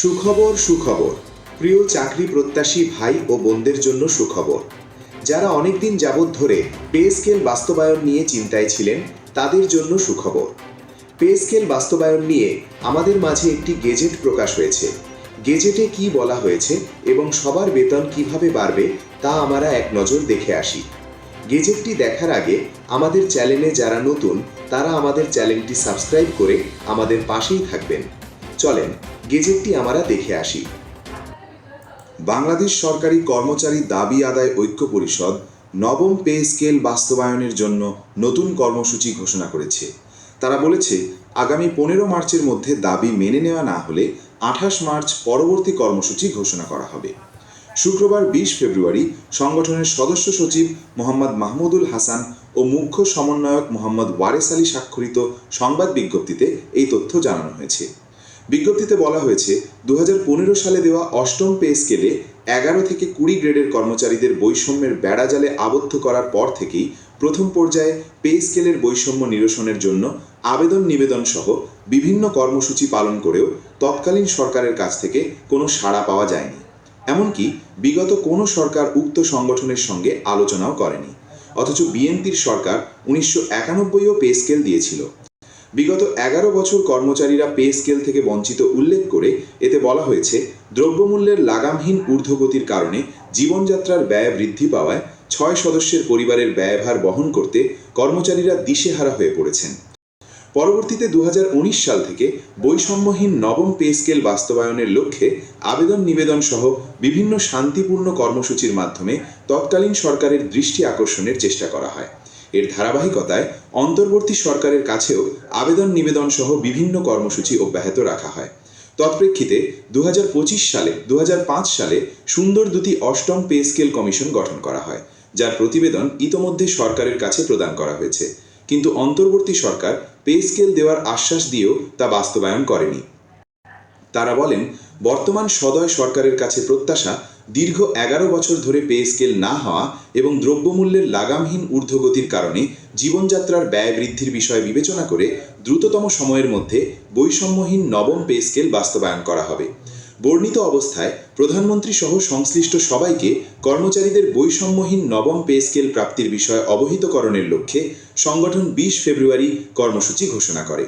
সুখবর সুখবর প্রিয় চাকরি প্রত্যাশী ভাই ও বোনদের জন্য সুখবর। যারা অনেকদিন যাবৎ ধরে পে স্কেল বাস্তবায়ন নিয়ে চিন্তায় ছিলেন তাদের জন্য সুখবর। পে স্কেল বাস্তবায়ন নিয়ে আমাদের মাঝে একটি গেজেট প্রকাশ হয়েছে। গেজেটে কি বলা হয়েছে এবং সবার বেতন কিভাবে বাড়বে তা আমরা এক নজর দেখে আসি। গেজেটটি দেখার আগে আমাদের চ্যানেলে যারা নতুন তারা আমাদের চ্যানেলটি সাবস্ক্রাইব করে আমাদের পাশেই থাকবেন। চলেন গেজেটটি আমরা দেখে আসি। বাংলাদেশ সরকারি কর্মচারী দাবি আদায় ঐক্য পরিষদ নবম পে স্কেল বাস্তবায়নের জন্য নতুন কর্মসূচি ঘোষণা করেছে। তারা বলেছে, আগামী 15 মার্চের মধ্যে দাবি মেনে নেওয়া না হলে 28 মার্চ পরবর্তী কর্মসূচি ঘোষণা করা হবে। শুক্রবার 20 ফেব্রুয়ারি সংগঠনের সদস্য সচিব মোহাম্মদ মাহমুদুল হাসান ও মুখ্য সমন্বয়ক মোহাম্মদ ওয়ারেস আলী স্বাক্ষরিত সংবাদ বিজ্ঞপ্তিতে এই তথ্য জানানো হয়েছে। বিজ্ঞপ্তিতে বলা হয়েছে, 2015 সালে দেওয়া অষ্টম পে স্কেলে 11 থেকে 20 গ্রেডের কর্মচারীদের বৈষম্যের বেড়াজালে আবদ্ধ করার পর থেকেই প্রথম পর্যায়ে পে স্কেলের বৈষম্য নিরসনের জন্য আবেদন নিবেদন সহ বিভিন্ন কর্মসূচি পালন করেও তৎকালীন সরকারের কাছ থেকে কোনো সাড়া পাওয়া যায়নি। এমনকি বিগত কোনো সরকার উক্ত সংগঠনের সঙ্গে আলোচনাও করেনি। অথচ বিএনপির সরকার 1991ও পে স্কেল দিয়েছিল। বিগত 11 বছর কর্মচারীরা পে স্কেল থেকে বঞ্চিত উল্লেখ করে এতে বলা হয়েছে, দ্রব্যমূল্যের লাগামহীন ঊর্ধ্বগতির কারণে জীবনযাত্রার ব্যয় বৃদ্ধি পাওয়ায় 6 সদস্যের পরিবারের ব্যয়ভার বহন করতে কর্মচারীরা দিশেহারা হয়ে পড়েছেন। পরবর্তীতে 2019 সাল থেকে বৈষম্যহীন নবম পে স্কেল বাস্তবায়নের লক্ষ্যে আবেদন নিবেদন সহ বিভিন্ন শান্তিপূর্ণ কর্মসূচির মাধ্যমে তৎকালীন সরকারের দৃষ্টি আকর্ষণের চেষ্টা করা হয়। এর ধারাবাহিকতায় অন্তর্বর্তী সরকারের কাছেও আবেদন নিবেদন সহ বিভিন্ন কর্মসূচি অব্যাহত রাখা হয়। তৎপ্রেক্ষিতে 2005 সালে সুন্দর দুটি অষ্টম পে স্কেল কমিশন গঠন করা হয়, যার প্রতিবেদন ইতোমধ্যে সরকারের কাছে প্রদান করা হয়েছে। কিন্তু অন্তর্বর্তী সরকার পে স্কেল দেওয়ার আশ্বাস দিয়েও তা বাস্তবায়ন করেনি। তারা বলেন, বর্তমান সদয় সরকারের কাছে প্রত্যাশা দীর্ঘ 11 বছর ধরে পে স্কেল না হওয়া এবং দ্রব্যমূল্যের লাগামহীন ঊর্ধ্বগতির কারণে জীবনযাত্রার ব্যয় বৃদ্ধির বিষয় বিবেচনা করে দ্রুততম সময়ের মধ্যে বৈষম্যহীন নবম পে স্কেল বাস্তবায়ন করা হবে। বর্ণিত অবস্থায় প্রধানমন্ত্রী সহ সংশ্লিষ্ট সবাইকে কর্মচারীদের বৈষম্যহীন নবম পে স্কেল প্রাপ্তির বিষয়ে অবহিতকরণের লক্ষ্যে সংগঠন 20 ফেব্রুয়ারি কর্মসূচি ঘোষণা করে।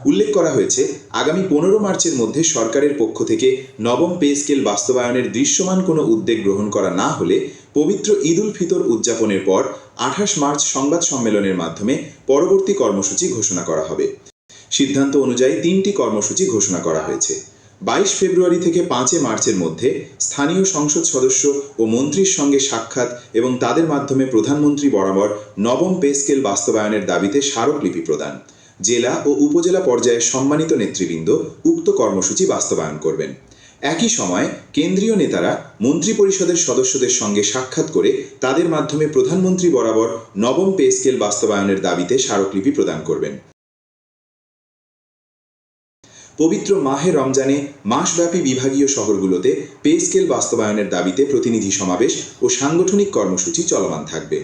উল্লেখ করা হয়েছে, আগামী 15 মার্চের মধ্যে সরকারের পক্ষ থেকে নবম পে স্কেল বাস্তবায়নের দৃশ্যমান কোনো উদ্যোগ গ্রহণ করা না হলে পবিত্র ঈদ উল ফিতর উদযাপনের পর 28 মার্চ সংবাদ সম্মেলনের মাধ্যমে পরবর্তী কর্মসূচি ঘোষণা করা হবে। সিদ্ধান্ত অনুযায়ী 3টি কর্মসূচি ঘোষণা করা হয়েছে। 22 ফেব্রুয়ারি থেকে 5 মার্চের মধ্যে স্থানীয় সংসদ সদস্য ও মন্ত্রীর সঙ্গে সাক্ষাৎ এবং তাদের মাধ্যমে প্রধানমন্ত্রী বরাবর নবম পে স্কেল বাস্তবায়নের দাবিতে স্মারকলিপি প্রদান। জেলা ও উপজেলা পর্যায়ে সম্মানিত নেতৃবৃন্দ উক্ত কর্মসূচি বাস্তবায়ন করবেন। একই সময় কেন্দ্রীয় নেতারা মন্ত্রিপরিষদের সদস্যদের সঙ্গে সাক্ষাৎ করে তাদের মাধ্যমে প্রধানমন্ত্রী বরাবর নবম পে স্কেল বাস্তবায়নের দাবিতে স্মারকলিপি প্রদান করবেন। পবিত্র মাহে রমজানে মাসব্যাপী বিভাগীয় শহরগুলোতে পে স্কেল বাস্তবায়নের দাবিতে প্রতিনিধি সমাবেশ ও সাংগঠনিক কর্মসূচি চলমান থাকবে।